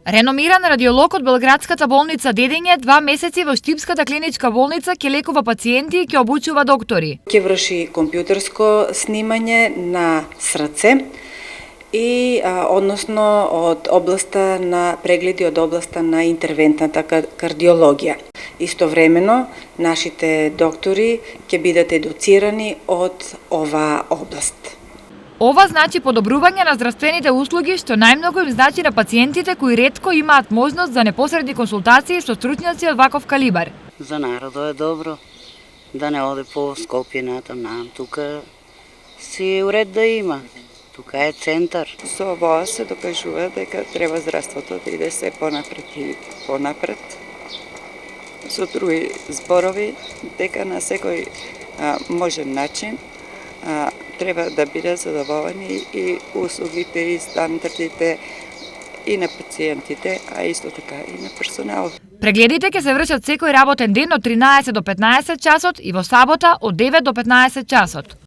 Реномиран радиолог од Белградската болница Дедење 2 месеци во Штипската клиничка болница ќе лекува пациенти и ќе обучува доктори. Ќе врши компјутерско снимање на срце и односно од областа на прегледи од областа на интервентната кардиологија. Истовремено, нашите доктори ќе бидат едуцирани од оваа област. Ова значи подобрување на здравствените услуги, што најмногу им значи на пациентите кои ретко имаат можност за непосредни консултации со стручњаци од ваков калибар. За народот е добро да не оде по Скопје натаму, тука си уред да има. Тука е центар. Со ова се докажува дека треба здравството да иде се понапред и понапред. Со други зборови, дека на секој можен начин треба да бидат задоволени и услугите и стандардите и на пациентите, а исто така и на персонал. Прегледите ќе се вршат секој работен ден од 13 до 15 часот и во сабота од 9 до 15 часот.